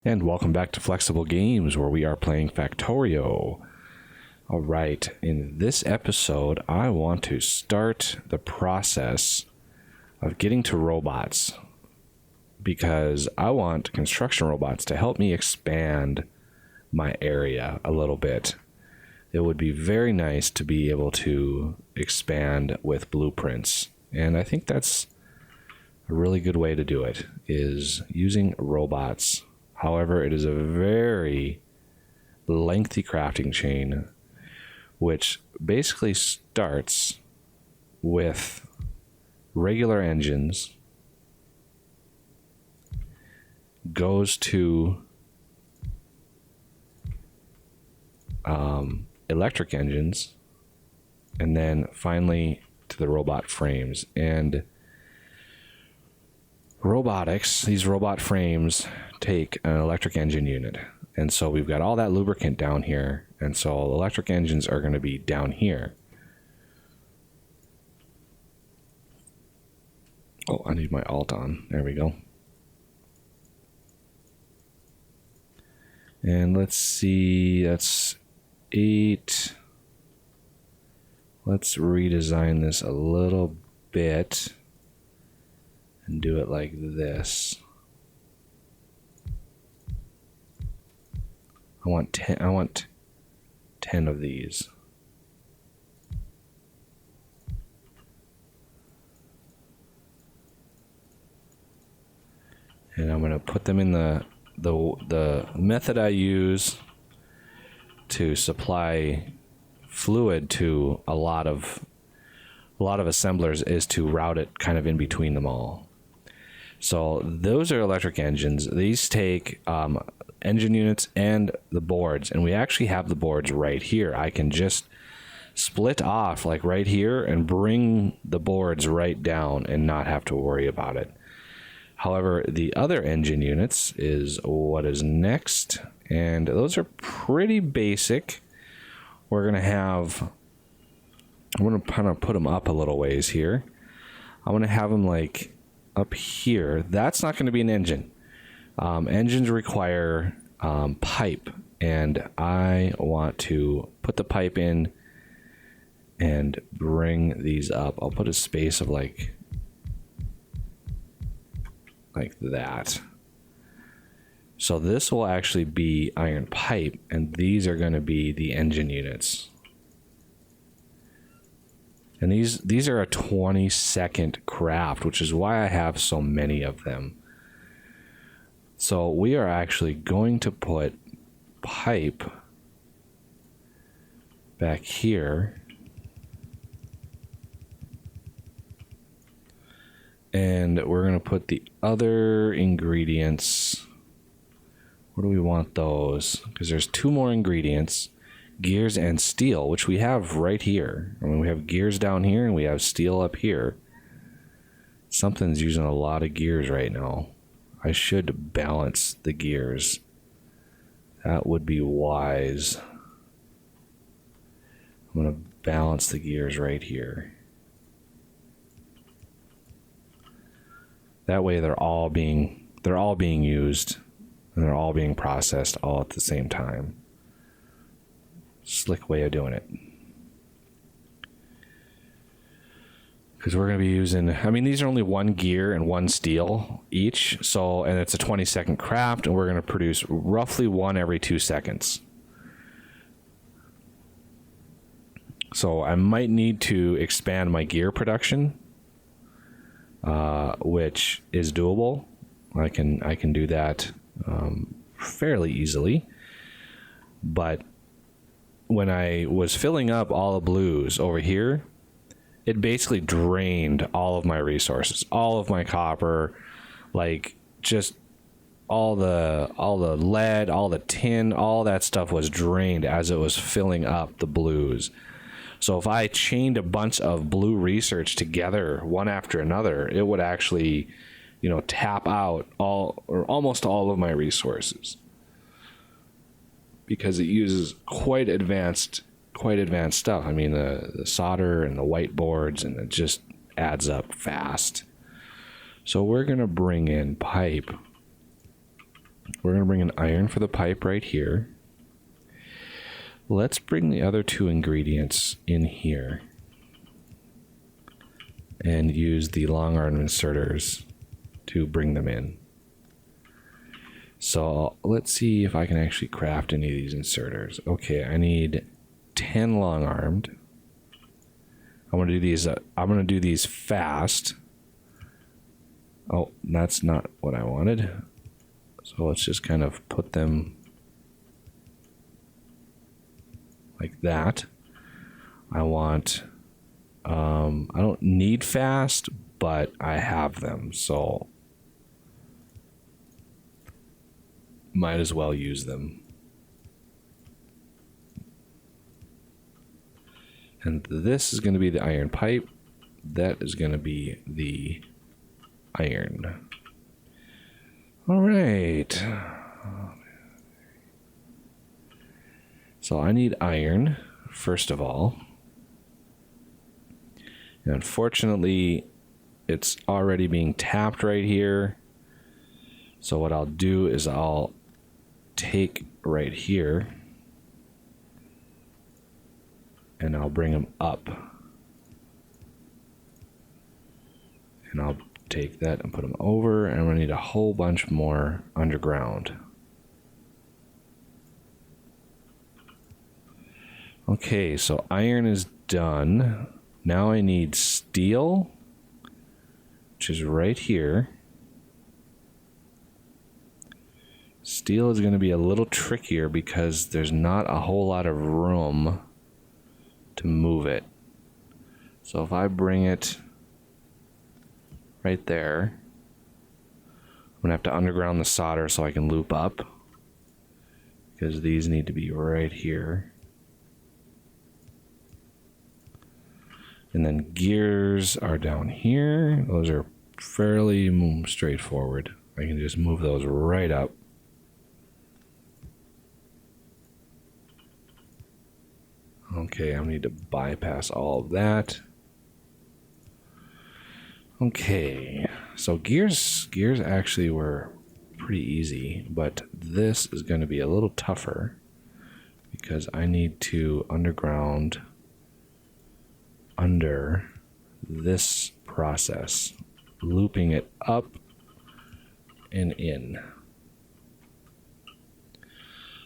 And welcome back to Flexible Games, where we are playing Factorio. All right, in this episode, I want to start the process of getting to robots, because I want construction robots to help me expand my area a little bit. It would be very nice to be able to expand with blueprints, and I think that's a really good way to do it, is using robots. However, it is a very lengthy crafting chain, which basically starts with regular engines, goes to electric engines, and then finally to the robot frames. And these robot frames take an electric engine unit, and so we've got all that lubricant down here, and so electric engines are going to be down here. Oh, I need my alt on. There we go. And let's see, that's 8. Let's redesign this a little bit and do it like this. I want 10 of these. And I'm going to put them in the method I use to supply fluid to a lot of assemblers is to route it kind of in between them all. So those are electric engines. These take engine units and the boards, and we actually have the boards right here. I can just split off like right here and bring the boards right down and not have to worry about it. However, the other engine units is what is next, and those are pretty basic. I'm going to kind of put them up a little ways here. I'm going to have them like up here. That's not going to be an engine. Engines require pipe, and I want to put the pipe in and bring these up. I'll put a space of like that. So this will actually be iron pipe, and these are going to be the engine units. And these are a 20-second craft, which is why I have so many of them. So we are actually going to put pipe back here. And we're going to put the other ingredients. Where do we want those? Because there's 2 more ingredients. Gears and steel, which we have right here. I mean, we have gears down here and we have steel up here. Something's using a lot of gears right now. I should balance the gears. That would be wise. I'm going to balance the gears right here. That way they're all being used and they're all being processed all at the same time. Slick way of doing it. Because we're going to be using, I mean, these are only 1 gear and 1 steel each. So, and it's a 20-second craft, and we're going to produce roughly 1 every 2 seconds. So I might need to expand my gear production, which is doable. I can do that fairly easily. But when I was filling up all the blues over here, it basically drained all of my resources, all of my copper, like just all the lead, all the tin, all that stuff was drained as it was filling up the blues. So if I chained a bunch of blue research together one after another, it would actually, tap out all or almost all of my resources, because it uses quite advanced stuff. I mean, the solder and the whiteboards, and it just adds up fast. So we're going to bring in pipe We're going to bring an iron for the pipe right here. Let's bring the other two ingredients in here and use the long arm inserters to bring them in. So let's see if I can actually craft any of these inserters. Okay, I need 10 long armed. I'm gonna do these. I'm gonna do these fast. Oh, that's not what I wanted. So let's just kind of put them like that. I want. I don't need fast, but I have them, so might as well use them. And this is going to be the iron pipe. That is going to be the iron. All right. So I need iron, first of all. And unfortunately, it's already being tapped right here. So what I'll do is I'll take right here and I'll bring them up. And I'll take that and put them over, and I'm going to need a whole bunch more underground. Okay, so iron is done. Now I need steel, which is right here. Steel is going to be a little trickier because there's not a whole lot of room to move it. So if I bring it right there, I'm going to have to underground the solder so I can loop up, because these need to be right here. And then gears are down here. Those are fairly straightforward. I can just move those right up. Okay, I need to bypass all of that. Okay, so gears actually were pretty easy, but this is going to be a little tougher because I need to underground under this process, looping it up and in.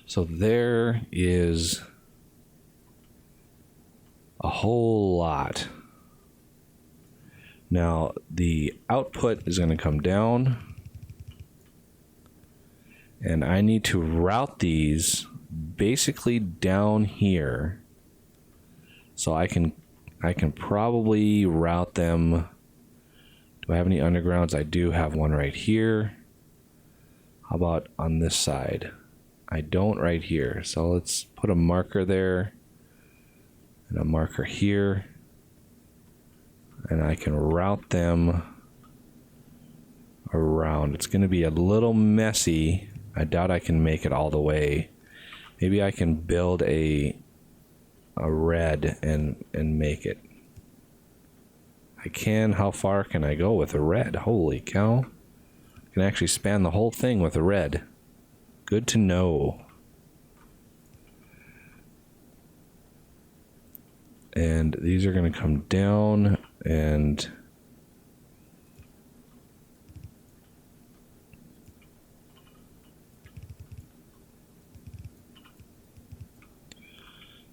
So there is a whole lot. Now the output is going to come down, and I need to route these basically down here. So I can probably route them. Do I have any undergrounds? I do have one right here. How about on this side? I don't right here. So let's put a marker there and a marker here. And I can route them around. It's going to be a little messy. I doubt I can make it all the way. Maybe I can build a red and make it. I can. How far can I go with a red? Holy cow. I can actually span the whole thing with a red. Good to know. And these are going to come down and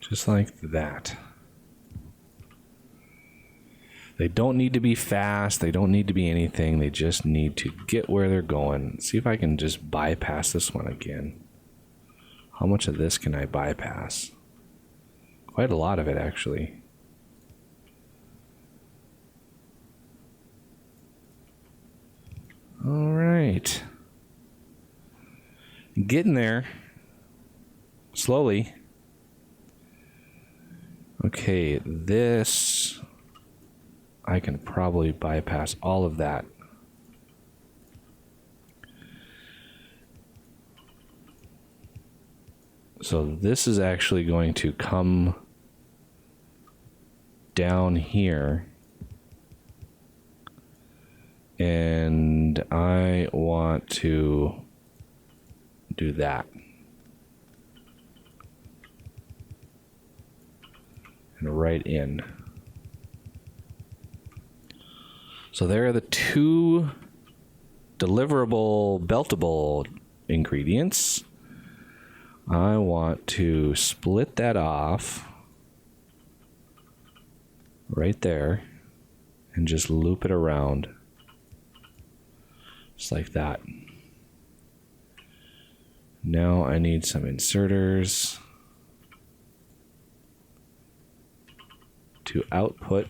just like that. They don't need to be fast. They don't need to be anything. They just need to get where they're going. See if I can just bypass this one again. How much of this can I bypass? Quite a lot of it, actually. All right. Getting there. Slowly. Okay, this, I can probably bypass all of that. So this is actually going to come down here. And I want to do that. And right in. So there are the two deliverable, beltable ingredients. I want to split that off right there and just loop it around. Just like that. Now I need some inserters to output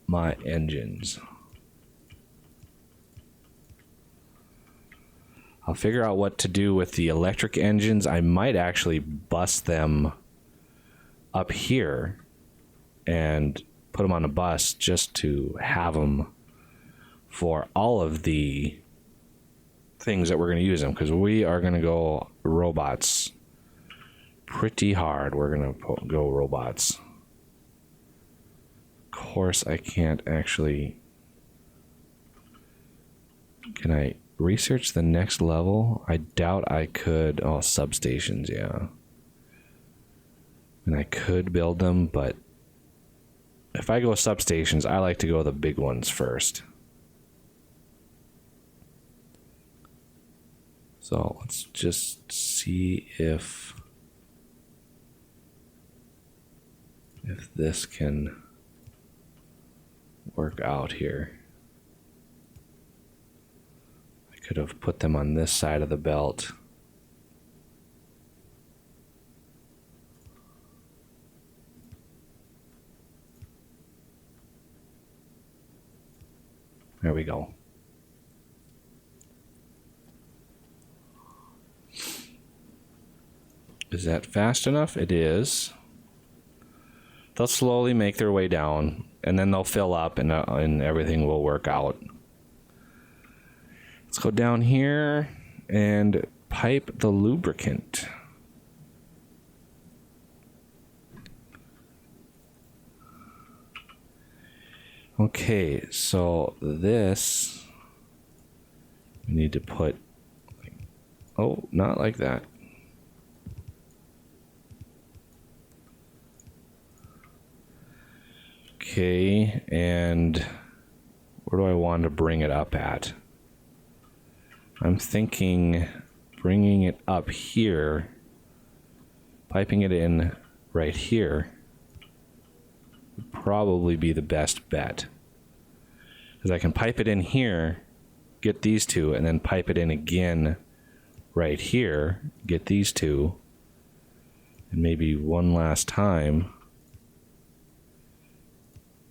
my engines. I'll figure out what to do with the electric engines. I might actually bus them up here and put them on a bus just to have them for all of the things that we're going to use them, because we are going to go robots pretty hard. We're going to go robots. Of course, I can't actually... Can I research the next level? I doubt I could. Oh, substations, yeah. And I could build them, but if I go substations, I like to go the big ones first. So let's just see if this can work out here. I could have put them on this side of the belt. There we go. Is that fast enough? It is. They'll slowly make their way down, and then they'll fill up, and everything will work out. Let's go down here and pipe the lubricant. Okay, so this we need to put, oh, not like that. Okay, and where do I want to bring it up at? I'm thinking bringing it up here, piping it in right here, would probably be the best bet. Because I can pipe it in here, get these two, and then pipe it in again right here, get these two, and maybe one last time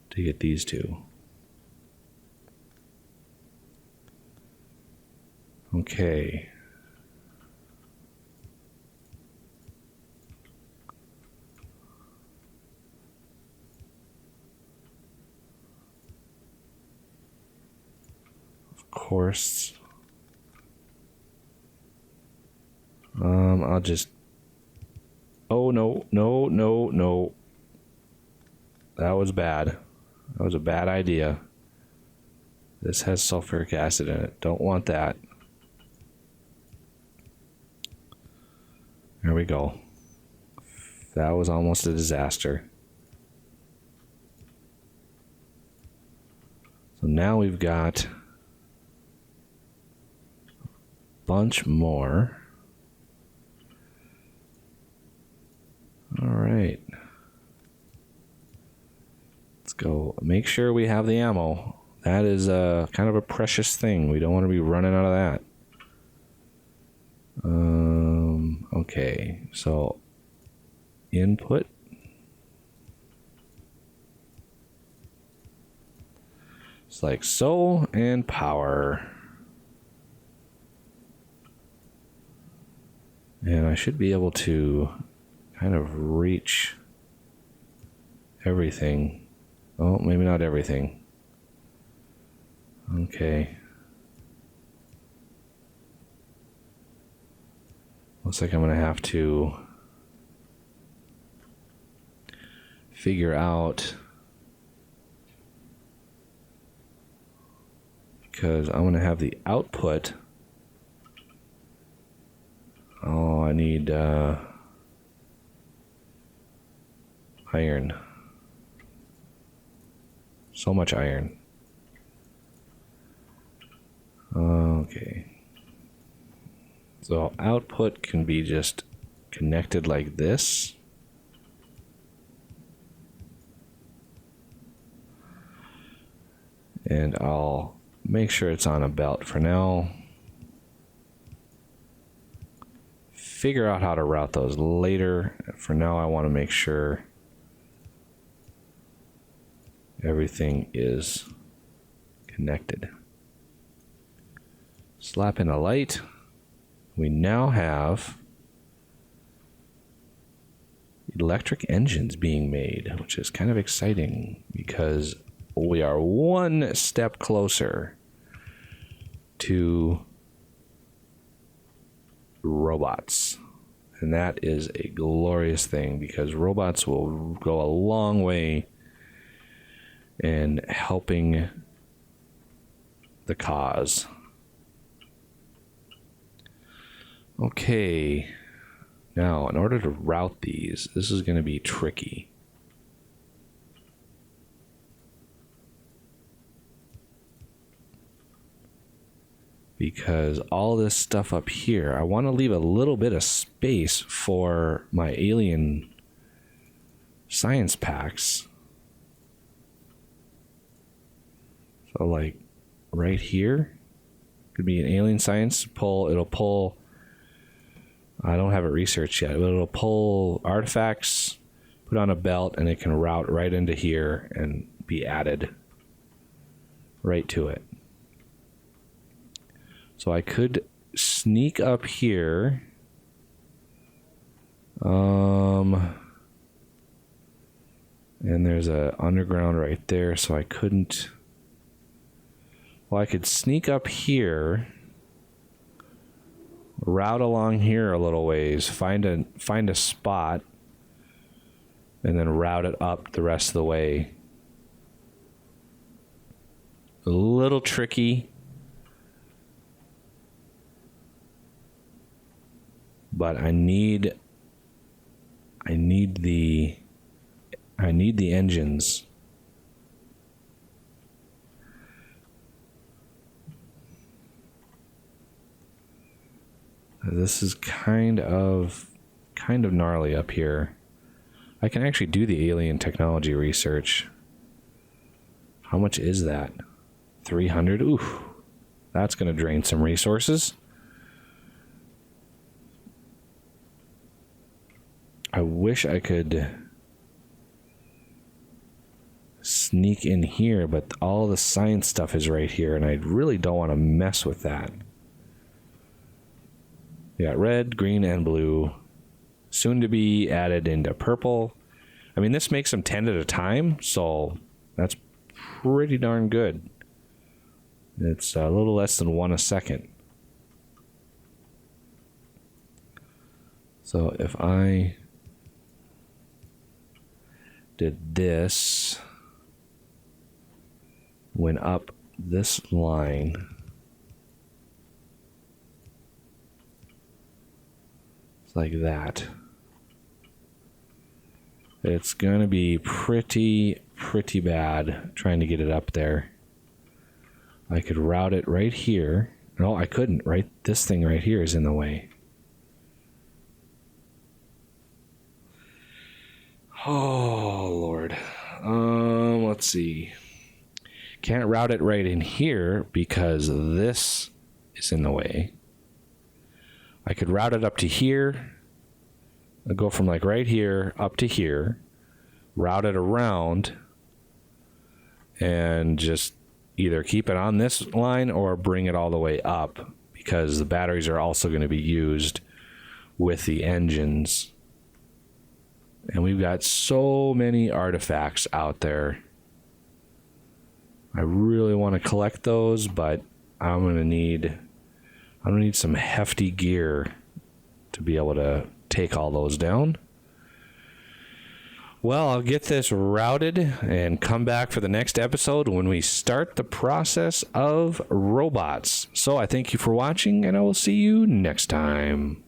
to get these two. Okay. Of course. I'll just... Oh, no, no, no, no. That was bad. That was a bad idea. This has sulfuric acid in it. Don't want that. There we go. That was almost a disaster. So now we've got a bunch more. All right. Let's go make sure we have the ammo. That is kind of a precious thing. We don't want to be running out of that. Okay, so input. It's like so, and power. And I should be able to kind of reach everything. Oh, maybe not everything. Okay. Looks like I'm going to have to figure out, because I'm going to have the output need iron. So much iron. Okay. So output can be just connected like this. And I'll make sure it's on a belt for now. Figure out how to route those later. For now, I want to make sure everything is connected. Slap in a light. We now have electric engines being made, which is kind of exciting because we are one step closer to robots. And that is a glorious thing because robots will go a long way in helping the cause. Okay, now in order to route these, this is going to be tricky. Because all this stuff up here, I want to leave a little bit of space for my alien science packs. So like right here could be an alien science pull. It'll pull, I don't have it researched yet, but it'll pull artifacts, put on a belt, and it can route right into here and be added right to it. So I could sneak up here. And there's a underground right there, so I couldn't. Well, I could sneak up here, route along here a little ways, find a spot, and then route it up the rest of the way. A little tricky. But I need the engines. This is kind of gnarly up here. I can actually do the alien technology research. How much is that? 300? Oof. That's going to drain some resources. I wish I could sneak in here, but all the science stuff is right here, and I really don't want to mess with that. We got red, green, and blue. Soon to be added into purple. I mean, this makes them 10 at a time, so that's pretty darn good. It's a little less than 1 a second. So if I did this, went up this line, it's like that. It's gonna be pretty bad trying to get it up there. I could route it right here. No, I couldn't. Right, this thing right here is in the way. Oh, Lord. Let's see. Can't route it right in here because this is in the way. I could route it up to here. I'll go from like right here up to here. Route it around. And just either keep it on this line or bring it all the way up. Because the batteries are also going to be used with the engines. And we've got so many artifacts out there. I really want to collect those, but I'm gonna need some hefty gear to be able to take all those down. Well, I'll get this routed and come back for the next episode when we start the process of robots. So I thank you for watching, and I will see you next time.